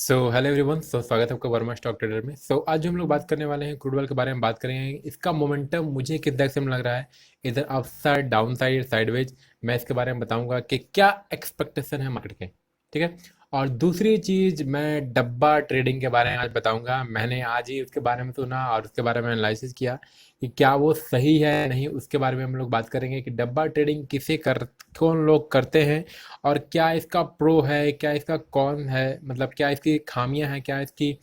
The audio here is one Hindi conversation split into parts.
Hello everyone. स्वागत है आपका वर्मा स्टॉक ट्रेडर में। आज जो हम लोग बात करने वाले हैं क्रूड ऑयल के बारे में बात करेंगे। इसका मोमेंटम मुझे किस डायरेक्शन में लग रहा है, इधर up side, down side, sideways. मैं इसके बारे में बताऊंगा कि क्या एक्सपेक्टेशन है मार्केट के। ठीक है। और दूसरी चीज़, मैं डब्बा ट्रेडिंग के बारे में आज बताऊंगा। मैंने आज ही उसके बारे में सुना और उसके बारे में एनालिसिस किया कि क्या वो सही है नहीं। उसके बारे में हम लोग बात करेंगे कि डब्बा ट्रेडिंग किसे कर कौन लोग करते हैं, और क्या इसका प्रो है, क्या इसका कौन है, मतलब क्या इसकी खामियां हैं, क्या इसकी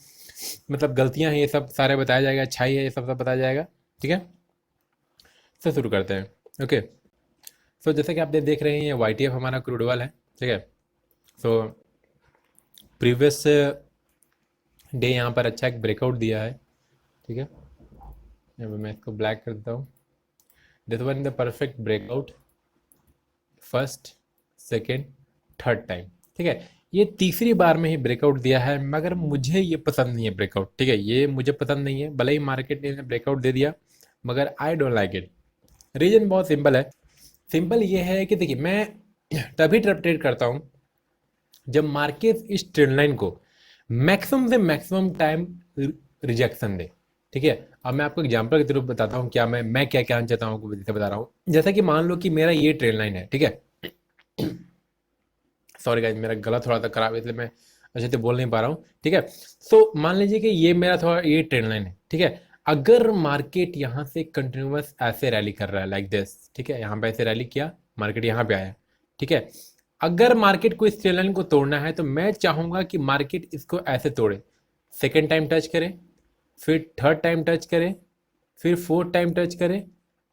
मतलब गलतियां हैं, ये सब सारे बताया जाएगा। अच्छाई है, ये सब बताया जाएगा। ठीक है। शुरू करते हैं। ओके। जैसे कि आप देख रहे हैं, ये वाई हमारा क्रूड ऑयल है। ठीक है। सो प्रीवियस डे यहाँ पर अच्छा एक ब्रेकआउट दिया है। ठीक है। यहाँ पे मैं इसको ब्लैक कर देता हूँ। This one the perfect breakout, first, second, third time. ठीक है। ये तीसरी बार में ही ब्रेकआउट दिया है, मगर मुझे ये पसंद नहीं है ब्रेकआउट। ठीक है, ये मुझे पसंद नहीं है। भले ही मार्केट ने ब्रेकआउट दे दिया, मगर I don't like it. Reason बहुत सिंपल है। सिंपल ये है कि देखिए, मैं तभी ट्रेड करता हूँ जब मार्केट इस ट्रेंड लाइन को मैक्सिमम से मैक्सिमम टाइम रिजेक्शन दे। ठीक है। अब मैं आपको एग्जांपल के थ्रू बताता हूँ क्या मैं क्या क्या चाहता हूँ, जैसे बता रहा हूँ। जैसा कि मान लो कि मेरा ये ट्रेंड लाइन है। ठीक है। सॉरी गाइज, मेरा गला थोड़ा सा खराब है, इसलिए मैं अच्छे से बोल नहीं पा रहा हूँ। ठीक है। मान लीजिए कि ये मेरा थोड़ा ये ट्रेंड लाइन है। ठीक है। अगर मार्केट यहाँ से कंटिन्यूअस ऐसे रैली कर रहा है लाइक दिस, ठीक है, यहाँ पे ऐसे रैली किया, मार्केट यहाँ पे आया। ठीक है। अगर मार्केट को इस ट्रेंड लाइन को तोड़ना है तो मैं चाहूंगा कि मार्केट इसको ऐसे तोड़े, सेकेंड टाइम टच करे, फिर थर्ड टाइम टच करे, फिर फोर्थ टाइम टच करे,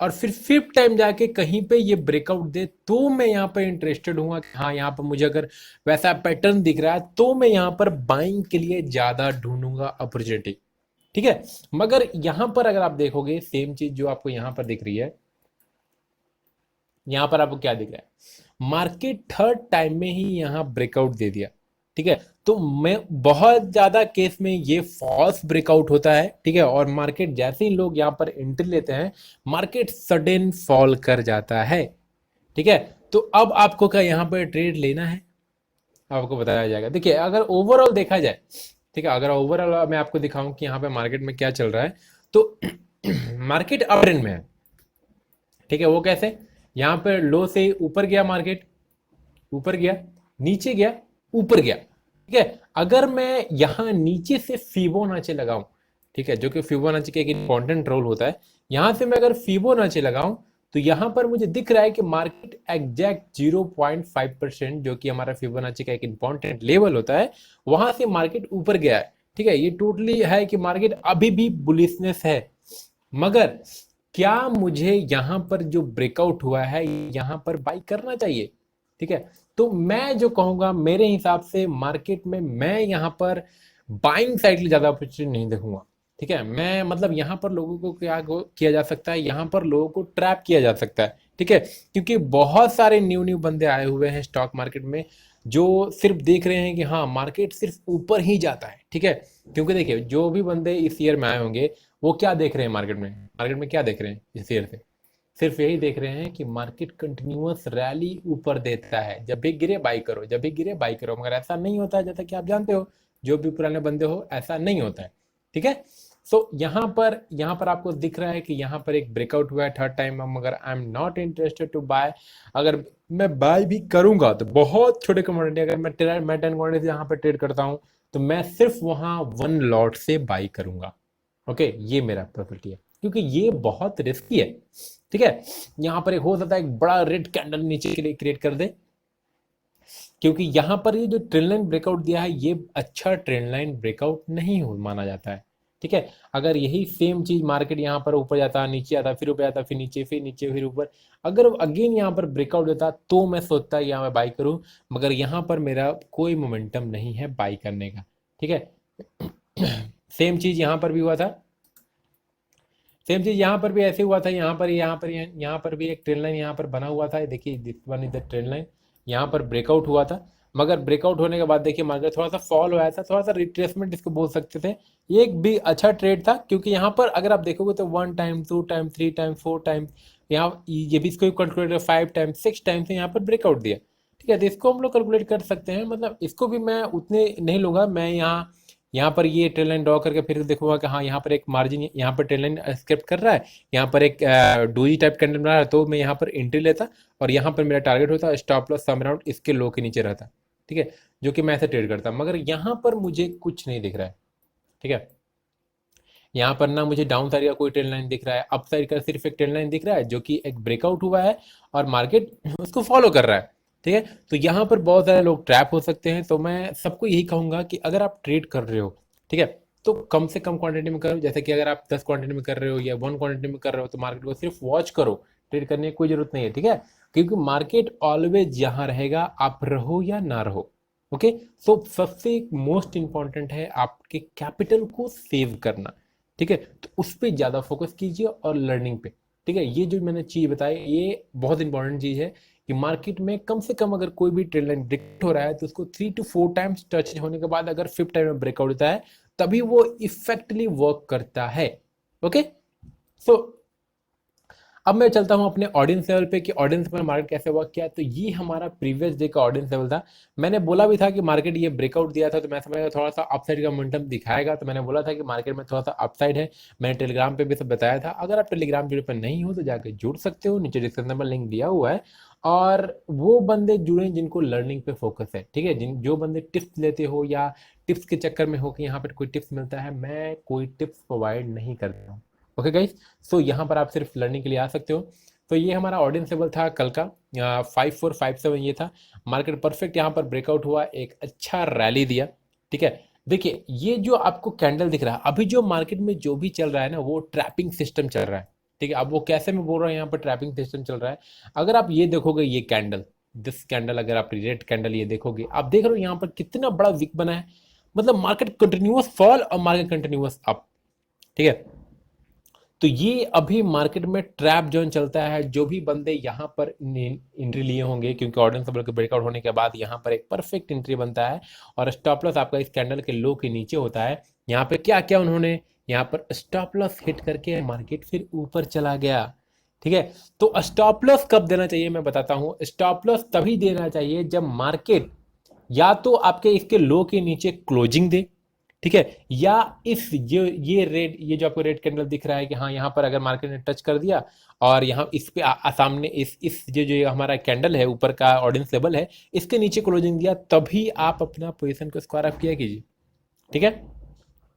और फिर फिफ्थ टाइम जाके कहीं पे ये ब्रेकआउट दे, तो मैं यहाँ पर इंटरेस्टेड हूँ कि हाँ, यहाँ पर मुझे अगर वैसा पैटर्न दिख रहा है तो मैं यहाँ पर बाइंग के लिए ज्यादा ढूंढूंगा अपॉर्चुनिटी। ठीक है। मगर यहाँ पर अगर आप देखोगे, सेम चीज जो आपको यहाँ पर दिख रही है, यहाँ पर आपको क्या दिख रहा है, मार्केट थर्ड टाइम में ही यहाँ ब्रेकआउट दे दिया। ठीक है। तो मैं बहुत ज्यादा केस में ये फॉल्स ब्रेकआउट होता है। ठीक है। और मार्केट जैसे ही लोग यहाँ पर एंट्री लेते हैं, मार्केट सडन फॉल कर जाता है। ठीक है। तो अब आपको क्या यहाँ पर ट्रेड लेना है, आपको बताया जाएगा। देखिए, अगर ओवरऑल देखा जाए, ठीक है, अगर ओवरऑल मैं आपको दिखाऊं कि यहाँ पे मार्केट में क्या चल रहा है, तो मार्केट अप ट्रेंड में है। ठीक है। वो कैसे, यहाँ पर लो से ऊपर गया, मार्केट ऊपर गया, नीचे गया, ऊपर गया। ठीक है। अगर मैं यहां नीचे से फिबोनाची लगाऊं, ठीक है, जो कि फिबोनाची का एक इंपॉर्टेंट रोल होता है, यहां से मैं अगर फिबोनाची लगाऊं तो यहां पर मुझे दिख रहा है कि मार्केट एग्जैक्ट 0.5%, जो कि हमारा फिबोनाची का एक इंपॉर्टेंट लेवल होता है, वहां से मार्केट ऊपर गया है। ठीक है। ये टोटली है कि मार्केट अभी भी बुलिशनेस है। मगर क्या मुझे यहां पर जो ब्रेकआउट हुआ है, यहां पर बाई करना चाहिए? ठीक है। तो मैं जो कहूंगा, मेरे हिसाब से मार्केट में मैं यहां पर बाइंग साइड के ज्यादा अपॉर्चुनिटी नहीं देखूंगा। ठीक है। मैं मतलब यहां पर लोगों को क्या किया जा सकता है, यहां पर लोगों को ट्रैप किया जा सकता है। ठीक है। क्योंकि बहुत सारे न्यू न्यू बंदे आए हुए हैं स्टॉक मार्केट में, जो सिर्फ देख रहे हैं कि हाँ, मार्केट सिर्फ ऊपर ही जाता है। ठीक है। क्योंकि देखिए, जो भी बंदे इस ईयर में आए होंगे, वो क्या देख रहे हैं मार्केट में क्या देख रहे हैं इस ईयर से, सिर्फ यही देख रहे हैं कि मार्केट कंटिन्यूअस रैली ऊपर देता है, जब भी गिरे बाई करो, जब भी गिरे बाई करो। मगर ऐसा नहीं होता है, जैसा कि आप जानते हो, जो भी पुराने बंदे हो, ऐसा नहीं होता है। ठीक है। यहाँ पर आपको दिख रहा है कि यहाँ पर एक ब्रेकआउट हुआ है थर्ड टाइम। मगर I am not interested to buy. अगर मैं बाय भी करूंगा तो बहुत छोटे कमोडिटी, अगर मैं 10 कमोडिटी से यहाँ पर ट्रेड करता हूँ, तो मैं सिर्फ वहां वन लॉट से बाई करूंगा। ओके, ये मेरा प्रॉपर्टी है, क्योंकि ये बहुत रिस्की है। ठीक है। यहां पर एक हो सकता है एक बड़ा रेड कैंडल नीचे के लिए क्रिएट कर दे, क्योंकि यहां पर ये जो ट्रेंड लाइन ब्रेकआउट दिया है, ये अच्छा ट्रेंड लाइन ब्रेकआउट नहीं हो माना जाता है। ठीक है। अगर यही सेम चीज मार्केट यहां पर ऊपर जाता, नीचे आता, फिर ऊपर जाता, फिर नीचे, फिर नीचे, फिर ऊपर, अगर अगेन यहां पर ब्रेकआउट देता, तो मैं सोचता यहाँ मैं बाई करूं। मगर यहां पर मेरा कोई मोमेंटम नहीं है बाई करने का। ठीक है। सेम चीज यहां पर भी हुआ था, सेम चीज यहाँ पर भी ऐसे हुआ था। यहाँ पर भी एक ट्रेंड लाइन यहाँ पर बना हुआ था। देखिए, this one is the trend line. यहाँ पर ब्रेकआउट हुआ था, मगर ब्रेकआउट होने के बाद देखिए मार्केट थोड़ा सा फॉल हुआ था, थोड़ा सा रिट्रेसमेंट इसको बोल सकते थे। ये एक भी अच्छा ट्रेड था, क्योंकि यहाँ पर अगर आप देखोगे तो 1 टाइम, 2 टाइम, 3 टाइम, 4 टाइम, यहाँ ये भी इसको कैलकुलेट 5 टाइम, 6 टाइम से यहाँ पर ब्रेकआउट दिया। ठीक ठीक है, तो इसको हम लोग कैलकुलेट कर सकते हैं। मतलब इसको भी मैं उतने नहीं लूंगा, मैं यहाँ यहाँ पर ये ट्रेन लाइन ड्रॉ करके फिर देखूंगा कि हाँ यहाँ पर एक मार्जिन, यहाँ पर ट्रेन लाइन स्क्रिप्ट कर रहा है, यहाँ पर एक डोजी टाइप कैंडल बना रहा है, तो मैं यहाँ पर एंट्री लेता और यहाँ पर मेरा टारगेट होता, स्टॉप लॉस सम अराउंड इसके लो के नीचे रहता। ठीक है, जो कि मैं ऐसे ट्रेड करता, मगर यहाँ पर मुझे कुछ नहीं दिख रहा है। ठीक है, यहाँ पर ना मुझे डाउन साइड का कोई ट्रेंड लाइन दिख रहा है, अप साइड का सिर्फ एक ट्रेंड लाइन दिख रहा है जो कि एक ब्रेकआउट हुआ है और मार्केट उसको फॉलो कर रहा है। ठीक है, तो यहाँ पर बहुत सारे लोग ट्रैप हो सकते हैं। तो मैं सबको यही कहूंगा कि अगर आप ट्रेड कर रहे हो, ठीक है, तो कम से कम क्वांटिटी में करो। जैसे कि अगर आप 10 क्वांटिटी में कर रहे हो या 1 क्वांटिटी में कर रहे हो, तो मार्केट को सिर्फ वॉच करो, ट्रेड करने की कोई जरूरत नहीं है। ठीक है, क्योंकि मार्केट ऑलवेज यहाँ रहेगा, आप रहो या ना रहो। ओके, सो सबसे मोस्ट इंपॉर्टेंट है आपके कैपिटल को सेव करना। ठीक है, तो उस पर ज़्यादा फोकस कीजिए और लर्निंग पे। ठीक है, ये जो मैंने चीज़ बताई ये बहुत इंपॉर्टेंट चीज़ है कि मार्केट में कम से कम अगर कोई भी ट्रेंड लाइन ब्रेक हो रहा है तो उसको 3 to 4 टाइम्स टच होने के बाद अगर 5th टाइम में ब्रेकआउट होता है, तभी वो इफेक्टली वर्क करता है। ओके, सो अब मैं चलता हूं अपने ऑडियंस लेवल पे कि ऑडियंस पर मार्केट कैसे वर्क किया। तो ये हमारा प्रीवियस डे का ऑडियंस लेवल था। मैंने बोला भी था कि मार्केट ये ब्रेकआउट दिया था तो मैं समझा थोड़ा सा अपसाइड का मोमेंटम दिखाएगा, तो मैंने बोला था कि मार्केट में थोड़ा सा अपसाइड है। मैंने टेलीग्राम पे भी सब बताया था। अगर आप टेलीग्राम ग्रुप पर नहीं हो तो जाकर जुड़ सकते हो, नीचे डिस्क्रिप्शन में लिंक दिया हुआ है। और वो बंदे जुड़े जिनको लर्निंग पे फोकस है। ठीक है, जिन जो बंदे टिप्स लेते हो या टिप्स के चक्कर में हो कि यहाँ पर कोई टिप्स मिलता है, मैं कोई टिप्स प्रोवाइड नहीं करता हूँ। ओके गाइस, सो यहाँ पर आप सिर्फ लर्निंग के लिए आ सकते हो। तो ये हमारा ऑडियंस लेवल था कल का, 5457 ये था। मार्केट परफेक्ट यहाँ पर ब्रेकआउट हुआ, एक अच्छा रैली दिया। ठीक है, देखिए ये जो आपको कैंडल दिख रहा है, अभी जो मार्केट में जो भी चल रहा है ना, वो ट्रैपिंग सिस्टम चल रहा है। ठीक है, अब वो कैसे मैं बोल रहा हूँ यहाँ पर ट्रैपिंग सिस्टम चल रहा है। अगर आप ये देखोगे, ये कैंडल, दिस कैंडल, अगर आप रेड कैंडल ये देखोगे, आप देख रहे हो यहाँ पर कितना बड़ा विक बना है। मतलब मार्केट कंटिन्यूअस फॉल और मार्केट कंटिन्यूअस अप। ठीक है, तो ये अभी मार्केट में ट्रैप जोन चलता है। जो भी बंदे यहाँ पर एंट्री लिए होंगे, क्योंकि ऑर्डिनेंस के ब्रेकआउट होने के बाद यहाँ पर एक परफेक्ट एंट्री बनता है और स्टॉप लॉस आपका इस कैंडल के लो के नीचे होता है। यहाँ पे क्या क्या उन्होंने यहाँ पर स्टॉप लॉस हिट करके मार्केट फिर ऊपर चला गया। ठीक है, तो स्टॉप लॉस कब देना चाहिए मैं बताता हूँ। स्टॉप लॉस तभी देना चाहिए जब मार्केट या तो आपके इसके लो के नीचे क्लोजिंग दे, ठीक है, या इस जो ये रेड, ये जो आपको रेड कैंडल दिख रहा है कि हाँ यहाँ पर अगर मार्केट ने टच कर दिया और यहाँ इस पे सामने इस जो हमारा कैंडल है ऊपर का ऑडियंस लेवल है, इसके नीचे क्लोजिंग दिया, तभी आप अपना पोजीशन को स्क्वायर अप किया कीजिए। ठीक है,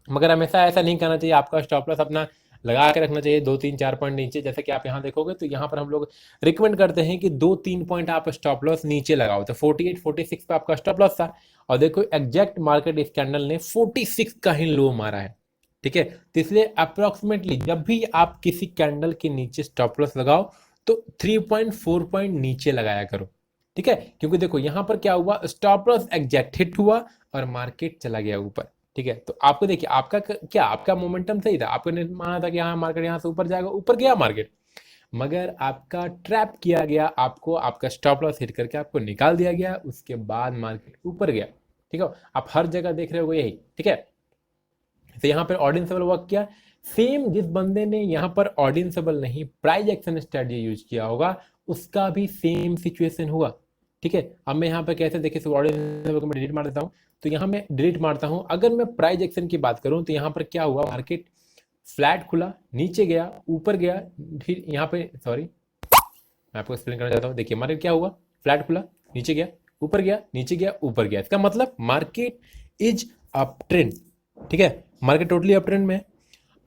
मगर हमेशा ऐसा नहीं करना चाहिए। आपका स्टॉप लॉस अपना लगा के रखना चाहिए 2 3 4 पॉइंट नीचे। जैसे कि आप यहाँ देखोगे तो यहाँ पर हम लोग रिकमेंड करते हैं कि 2 3 पॉइंट आप स्टॉप लॉस नीचे लगाओ। तो 48 46 पे आपका स्टॉप लॉस था और देखो एग्जैक्ट मार्केट इस कैंडल ने 46 का ही लो मारा है। ठीक है, तो इसलिए अप्रोक्सीमेटली जब भी आप किसी कैंडल के नीचे स्टॉप लॉस लगाओ तो 3 4 पॉइंट नीचे लगाया करो। ठीक है, क्योंकि देखो यहाँ पर क्या हुआ, स्टॉप लॉस एग्जैक्ट हिट हुआ और मार्केट चला गया ऊपर। ठीक है, तो आपको देखिए आपका क्या, आपका मोमेंटम सही था, आपको ने माना था कि हाँ मार्केट यहाँ से ऊपर जाएगा, ऊपर गया मार्केट, मगर आपका ट्रैप किया गया, आपको आपका स्टॉप लॉस हिट करके आपको निकाल दिया गया, उसके बाद मार्केट ऊपर गया। ठीक है, आप हर जगह देख रहे हो यही। ठीक है, तो यहाँ पर ऑडियंसेबल वर्क किया। सेम जिस बंदे ने यहाँ पर ऑडियंसेबल नहीं प्राइस एक्शन स्ट्रेटजी यूज किया होगा, उसका भी सेम सिचुएशन हुआ। ठीक है, अब मैं यहाँ पर कैसे देखिए ऑडियंसेबल को मैं डिलीट मार देता हूँ। तो यहाँ मैं डिलीट मारता हूँ। अगर मैं प्राइस एक्शन की बात करूँ तो यहाँ पर क्या हुआ, मार्केट फ्लैट खुला, नीचे गया, ऊपर गया, फिर यहाँ पे सॉरी मैं आपको एक्सप्लेन करना चाहता हूँ। देखिए मार्केट क्या हुआ, फ्लैट खुला, नीचे गया, ऊपर गया, नीचे गया, ऊपर गया। इसका मतलब मार्केट इज अप ट्रेंड। ठीक है, मार्केट टोटली अप ट्रेंड में है।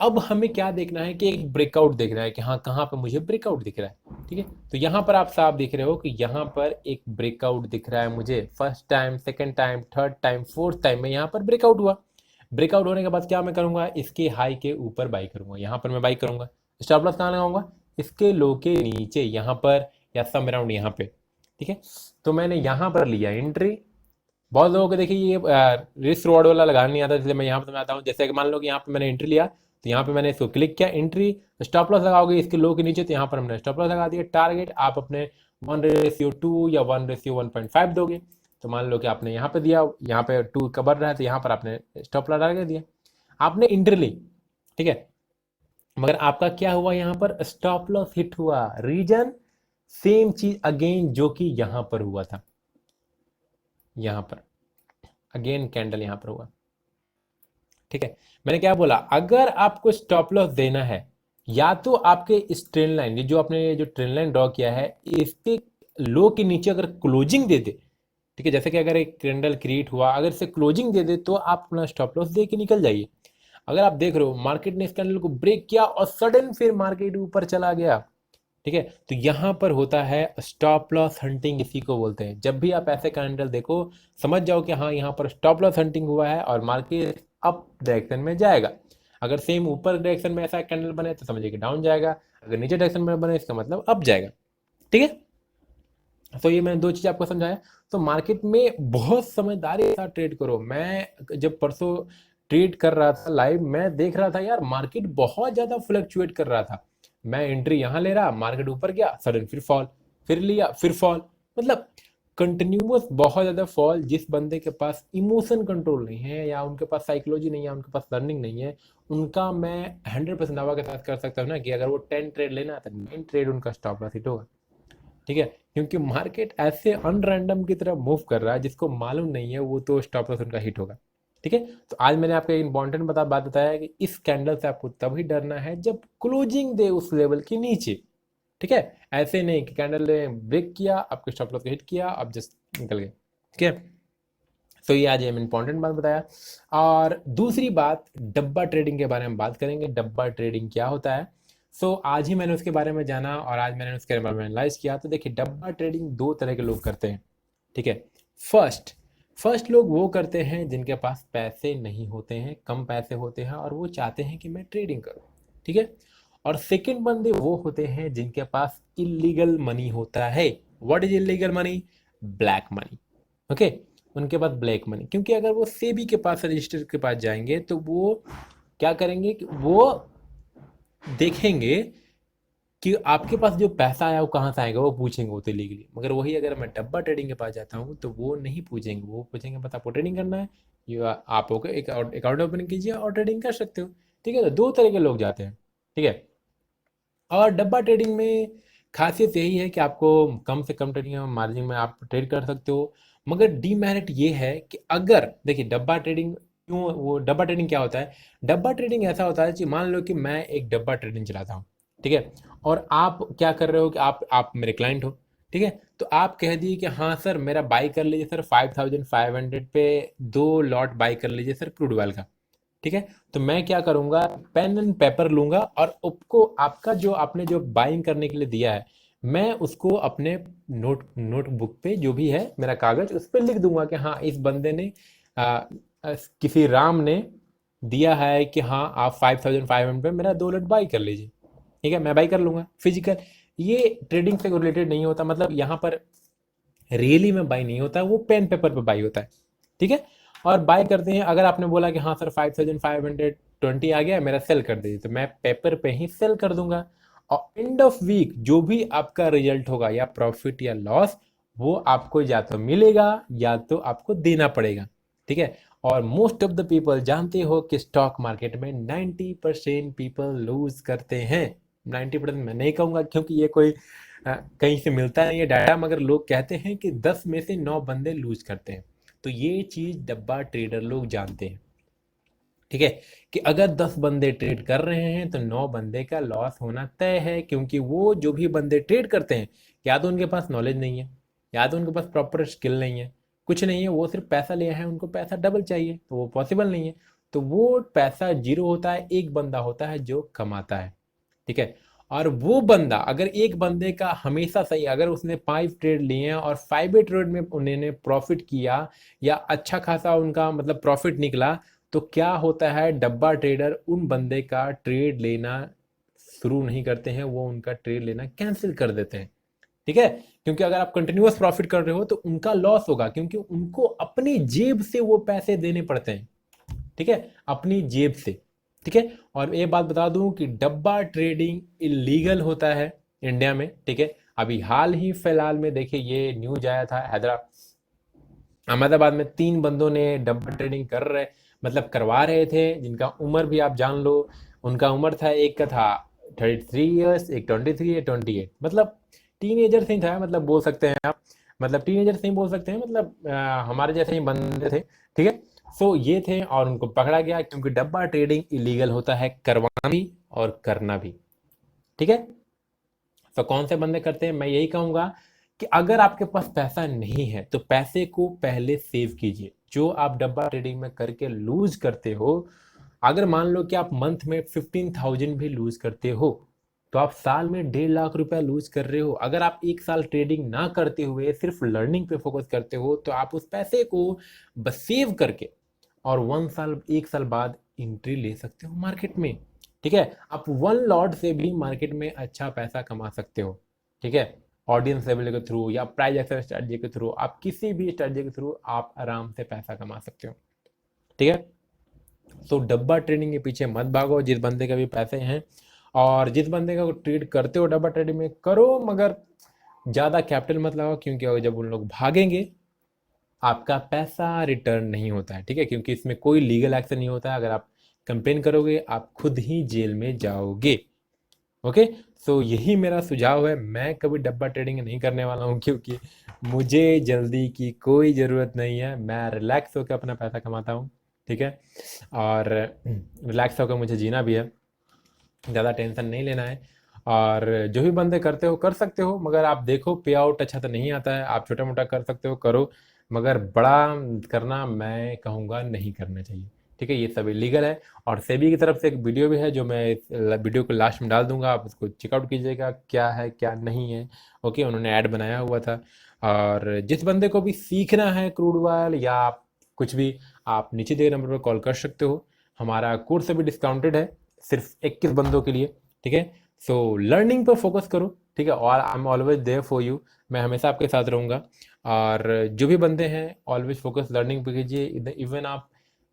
अब हमें क्या देखना है कि एक ब्रेकआउट देखना है कि हाँ कहाँ पे मुझे ब्रेकआउट दिख रहा है। ठीक है, तो यहाँ पर आप साफ देख रहे हो कि यहाँ पर एक ब्रेकआउट दिख रहा है मुझे। First time, second time, third time, fourth time में यहाँ पर ब्रेकआउट हुआ। ब्रेकआउट होने के बाद क्या मैं करूंगा, इसके हाई के ऊपर बाई करूंगा। यहाँ पर मैं बाई करूंगा। स्टॉप लॉस कहाँ लगाऊंगा, इसके लो के नीचे यहाँ पर या सम अराउंड यहाँ पे। ठीक है, तो मैंने यहाँ पर लिया एंट्री। बहुत लोगों को देखिए ये रिस्क रिवॉर्ड वाला लगाना नहीं आता, इसलिए मैं यहाँ पर समझाता हूँ। जैसे कि मान लो कि यहाँ पे मैंने एंट्री लिया, तो यहाँ पे मैंने इसको क्लिक किया एंट्री, स्टॉप लॉस लगाओगे इसके लो के नीचे, तो यहाँ पर हमने स्टॉप लॉस लगा दिया। टारगेट आप अपने 1:2 या 1:1.5 दोगे। तो मान लो कि आपने यहाँ पे दिया, यहाँ पे 2 का बढ़ रहा है, तो यहाँ पर आपने स्टॉप लॉस लगा दिया, आपने एंट्री ली। ठीक है, मगर आपका क्या हुआ, यहाँ पर स्टॉप लॉस हिट हुआ। रीजन सेम चीज अगेन जो कि यहाँ पर हुआ था। यहाँ पर अगेन कैंडल यहाँ पर हुआ, ठीक है। मैंने क्या बोला, अगर आपको स्टॉप लॉस देना है, या तो आपके इस ट्रेंड लाइन, ये जो आपने जो ट्रेंड लाइन ड्रॉ किया है, इसके लो के नीचे अगर क्लोजिंग दे दे, ठीक है, जैसे कि अगर एक कैंडल क्रिएट हुआ, अगर इसे क्लोजिंग दे दे तो आप अपना स्टॉप लॉस दे के निकल जाइए। अगर आप देख रहे हो मार्केट ने इस कैंडल को ब्रेक किया और सडन फिर मार्केट ऊपर चला गया, ठीक है, तो यहां पर होता है स्टॉप लॉस हंटिंग, इसी को बोलते हैं। जब भी आप ऐसे कैंडल देखो, समझ जाओ कि हाँ यहाँ पर स्टॉप लॉस हंटिंग हुआ है और मार्केट अप डायरेक्शन में जाएगा। अगर सेम ऊपर डायरेक्शन में ऐसा कैंडल बने तो समझिए कि डाउन जाएगा, अगर नीचे डायरेक्शन में बने इसका मतलब अप जाएगा, ठीक है। तो ये मैंने दो चीज आपको समझाया। तो मार्केट में बहुत समझदारी के साथ ट्रेड करो। मैं जब परसों ट्रेड कर रहा था लाइव, मैं देख रहा था यार मार्केट बहुत ज्यादा फ्लक्चुएट कर रहा था। मैं एंट्री यहां ले रहा, मार्केट ऊपर गया, सडन फिर फॉल, फिर लिया फिर फॉल, मतलब कंटिन्यूस बहुत ज्यादा फॉल। जिस बंदे के पास इमोशन कंट्रोल नहीं है, या उनके पास साइकोलॉजी नहीं है, उनके पास लर्निंग नहीं है, उनका मैं 100% दावा के साथ कर सकता हूँ ना कि अगर वो 10 ट्रेड लेना है तो 9 ट्रेड उनका स्टॉप लॉस हिट होगा, ठीक है। क्योंकि मार्केट ऐसे अनरैंडम की तरह मूव कर रहा है, जिसको मालूम नहीं है वो तो स्टॉप लॉस उनका हिट होगा, ठीक है। तो आज मैंने आपको इंपॉर्टेंट बात बताया कि इस कैंडल से आपको तभी डरना है जब क्लोजिंग दे उस लेवल के नीचे, ठीक है। ऐसे नहीं कि कैंडल ने ब्रेक किया, आपके स्टॉप लॉस को हिट किया, आप जस्ट निकल गए, ठीक है। तो ये आज हम इंपॉर्टेंट बात बताया। और दूसरी बात, डब्बा ट्रेडिंग के बारे में बात करेंगे। डब्बा ट्रेडिंग क्या होता है? आज ही मैंने उसके बारे में जाना और आज मैंने उसके बारे में एनालाइज किया। तो देखिए, डब्बा ट्रेडिंग दो तरह के लोग करते हैं, ठीक है। फर्स्ट फर्स्ट लोग वो करते हैं जिनके पास पैसे नहीं होते हैं, कम पैसे होते हैं और वो चाहते हैं कि मैं ट्रेडिंग करूं, ठीक है। और सेकंड बंदे वो होते हैं जिनके पास इलीगल मनी होता है। What is illegal money? Black money, okay. उनके पास ब्लैक मनी, क्योंकि अगर वो सेबी के पास, रजिस्टर के पास जाएंगे तो वो क्या करेंगे कि वो देखेंगे कि आपके पास जो पैसा आया वो कहाँ से आएगा, वो पूछेंगे वो तो लीगली। मगर वही अगर मैं डब्बा ट्रेडिंग के पास जाता हूँ तो वो नहीं पूछेंगे, वो पूछेंगे बस आपको ट्रेडिंग करना है, ये आप ओके एक अकाउंट ओपन कीजिए और ट्रेडिंग कर सकते हो, ठीक है। तो दो तरह के लोग जाते हैं, ठीक है। और डब्बा ट्रेडिंग में खासियत यही है कि आपको कम से कम ट्रेडिंग मार्जिन में आप ट्रेड कर सकते हो। मगर डीमेरिट ये है कि अगर देखिए डब्बा ट्रेडिंग क्यों, वो डब्बा ट्रेडिंग क्या होता है? डब्बा ट्रेडिंग ऐसा होता है कि मान लो कि मैं एक डब्बा ट्रेडिंग चलाता हूँ, ठीक है। और आप क्या कर रहे हो कि आप मेरे क्लाइंट हो, ठीक है। तो आप कह दिए कि हाँ सर मेरा बाई कर लीजिए सर, 5500 पे 2 लॉट बाई कर लीजिए सर क्रूड ऑयल का, ठीक है। तो मैं क्या करूंगा, पेन एंड पेपर लूंगा और उसको आपका जो आपने जो बाइंग करने के लिए दिया है, मैं उसको अपने नोटबुक पे जो भी है मेरा कागज, उस पर लिख दूंगा कि हाँ इस बंदे ने किसी राम ने दिया है कि हाँ आप 5500 पे मेरा 2 लॉट बाई कर लीजिए, ठीक है। मैं बाई कर लूंगा फिजिकल। ये ट्रेडिंग से रिलेटेड नहीं होता, मतलब यहाँ पर रियली में बाई नहीं होता, वो पेन पेपर पे बाई होता है, ठीक है। और बाय करते हैं, अगर आपने बोला कि हाँ सर 5520 आ गया मेरा, सेल कर दीजिए, तो मैं पेपर पे ही सेल कर दूंगा। और एंड ऑफ वीक जो भी आपका रिजल्ट होगा, या प्रॉफिट या लॉस, वो आपको या तो मिलेगा या तो आपको देना पड़ेगा, ठीक है। और मोस्ट ऑफ द पीपल जानते हो कि स्टॉक मार्केट में 90% पीपल लूज करते हैं। 90% मैं नहीं कहूंगा क्योंकि ये कोई कहीं से मिलता नहीं है डाटा, मगर लोग कहते हैं कि 10 में से 9 बंदे लूज करते हैं। तो ये चीज डब्बा ट्रेडर लोग जानते हैं, ठीक है, कि अगर 10 बंदे ट्रेड कर रहे हैं तो 9 बंदे का लॉस होना तय है। क्योंकि वो जो भी बंदे ट्रेड करते हैं, या तो उनके पास नॉलेज नहीं है, या तो उनके पास प्रॉपर स्किल नहीं है, कुछ नहीं है, वो सिर्फ पैसा लिया है, उनको पैसा डबल चाहिए, तो वो पॉसिबल नहीं है। तो वो पैसा जीरो होता है, एक बंदा होता है जो कमाता है, ठीक है। और वो बंदा, अगर एक बंदे का हमेशा सही, अगर उसने 5 ट्रेड लिए हैं और 5 ट्रेड में उन्होंने प्रॉफिट किया, या अच्छा खासा उनका मतलब प्रॉफिट निकला, तो क्या होता है, डब्बा ट्रेडर उन बंदे का ट्रेड लेना शुरू नहीं करते हैं, वो उनका ट्रेड लेना कैंसिल कर देते हैं, ठीक है। क्योंकि अगर आप कंटिन्यूअस प्रॉफिट कर रहे हो तो उनका लॉस होगा, क्योंकि उनको अपनी जेब से वो पैसे देने पड़ते हैं, ठीक है, अपनी जेब से, ठीक है। और ये बात बता दूं कि डब्बा ट्रेडिंग इलीगल होता है इंडिया में, ठीक है। अभी हाल ही फिलहाल में देखिए ये न्यूज आया था, हैदराबाद अहमदाबाद में 3 बंदों ने डब्बा ट्रेडिंग कर रहे, मतलब करवा रहे थे, जिनका उम्र भी आप जान लो। उनका उम्र था, एक का था 33 ईयर्स, एक 23, एक 28, मतलब टीन एजर ही था, मतलब बोल सकते हैं आप। मतलब टीनेजर्स नहीं बोल सकते हैं, मतलब हमारे जैसे ही बंदे थे, ठीक है। सो ये थे और उनको पकड़ा गया, क्योंकि डब्बा ट्रेडिंग इलीगल होता है, करवाना भी और करना भी, ठीक है। तो कौन से बंदे करते हैं, मैं यही कहूंगा कि अगर आपके पास पैसा नहीं है तो पैसे को पहले सेव कीजिए। जो आप डब्बा ट्रेडिंग में करके लूज करते हो, अगर मान लो कि आप मंथ में 15,000 भी लूज करते हो, तो आप साल में 1.5 लाख रुपया लूज कर रहे हो। अगर आप एक साल ट्रेडिंग ना करते हुए सिर्फ लर्निंग पे फोकस करते हो, तो आप उस पैसे को बस सेव करके और 1 साल 1 साल बाद एंट्री ले सकते हो मार्केट में, ठीक है। आप वन लॉट से भी मार्केट में अच्छा पैसा कमा सकते हो, ठीक है। ऑडियंस लेवल के थ्रू या प्राइस एक्सेस स्ट्रेटजी के थ्रू, आप किसी भी स्ट्रेटजी के थ्रू आप आराम से पैसा कमा सकते हो, ठीक है। तो डब्बा ट्रेडिंग के पीछे मत भागो। जिस बंदे के भी पैसे हैं और जिस बंदे का ट्रेड करते हो डब्बा ट्रेडिंग में, करो, मगर ज़्यादा कैपिटल मत लगाओ, क्योंकि जब उन लोग भागेंगे आपका पैसा रिटर्न नहीं होता है, ठीक है। क्योंकि इसमें कोई लीगल एक्शन नहीं होता है। अगर आप कंप्लेन करोगे आप खुद ही जेल में जाओगे, ओके। सो यही मेरा सुझाव है। मैं कभी डब्बा ट्रेडिंग नहीं करने वाला हूँ, क्योंकि मुझे जल्दी की कोई ज़रूरत नहीं है। मैं रिलैक्स होकर अपना पैसा कमाता हूँ, ठीक है। और रिलैक्स होकर मुझे जीना भी है, ज़्यादा टेंशन नहीं लेना है। और जो भी बंदे करते हो कर सकते हो, मगर आप देखो पे आउट अच्छा तो नहीं आता है। आप छोटा मोटा कर सकते हो, करो, मगर बड़ा करना मैं कहूँगा नहीं करना चाहिए, ठीक है। ये सब इलीगल है। और सेबी की तरफ से एक वीडियो भी है, जो मैं इस वीडियो को लास्ट में डाल दूंगा, आप उसको चेकआउट कीजिएगा क्या है क्या नहीं है, ओके। उन्होंने ऐड बनाया हुआ था। और जिस बंदे को भी सीखना है क्रूड ऑयल या कुछ भी, आप नीचे दिए नंबर पर कॉल कर सकते हो। हमारा कोर्स अभी डिस्काउंटेड है सिर्फ 21 बंदों के लिए, ठीक है। सो लर्निंग पर फोकस करो, ठीक है। और I am always there for you, मैं हमेशा आपके साथ रहूँगा। और जो भी बंदे हैं ऑलवेज फोकस लर्निंग पे कीजिए। इवन आप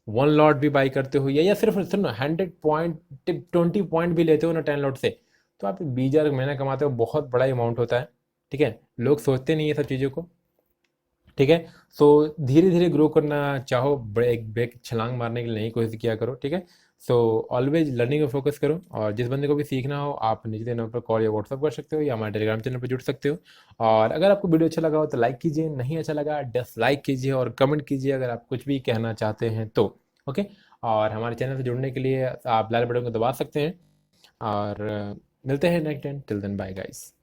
1 लॉट भी बाई करते हो या सिर्फ सुनो 100 पॉइंट 20 पॉइंट भी लेते हो ना 10 लॉट से, तो आप 20,000 महीना कमाते हो, बहुत बड़ा अमाउंट होता है, ठीक है। लोग सोचते नहीं है सब चीज़ों को, ठीक है। सो धीरे धीरे ग्रो करना चाहो, एक ब्रेक छलांग मारने की नहीं कोशिश किया करो, ठीक है। सो ऑलवेज लर्निंग पे फोकस करो। और जिस बंदे को भी सीखना हो आप नीचे नंबर पर कॉल या व्हाट्सअप कर सकते हो, या हमारे टेलीग्राम चैनल पर जुड़ सकते हो। और अगर आपको वीडियो अच्छा लगा हो तो लाइक कीजिए, नहीं अच्छा लगा डिसलाइक कीजिए, और कमेंट कीजिए अगर आप कुछ भी कहना चाहते हैं तो, ओके। और हमारे चैनल से जुड़ने के लिए आप लाल बटन को दबा सकते हैं। और मिलते हैं next time. Till then bye guys.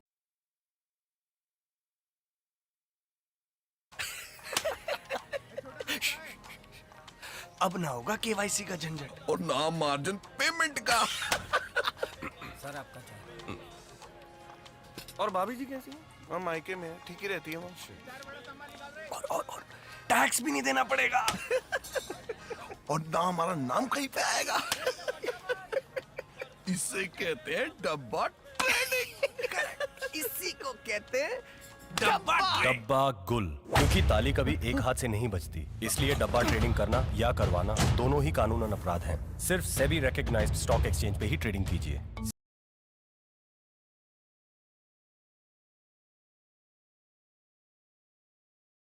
अब ना होगा केवाईसी का झंझट और ना मार्जिन पेमेंट का। सर आपका चाय। और भाभी जी कैसी हैं? हाँ मायके में है, ठीक ही रहती है वो। और टैक्स भी नहीं देना पड़ेगा। और ना हमारा नाम कहीं पे आएगा। इसे कहते हैं डब्बा ट्रेडिंग। इसी को कहते हैं डब्बा गुल, क्योंकि ताली कभी एक हाथ से नहीं बजती, इसलिए डब्बा ट्रेडिंग करना या करवाना दोनों ही कानूनन अपराध हैं। सिर्फ सेबी रिकॉग्नाइज्ड स्टॉक एक्सचेंज पे ही ट्रेडिंग कीजिए।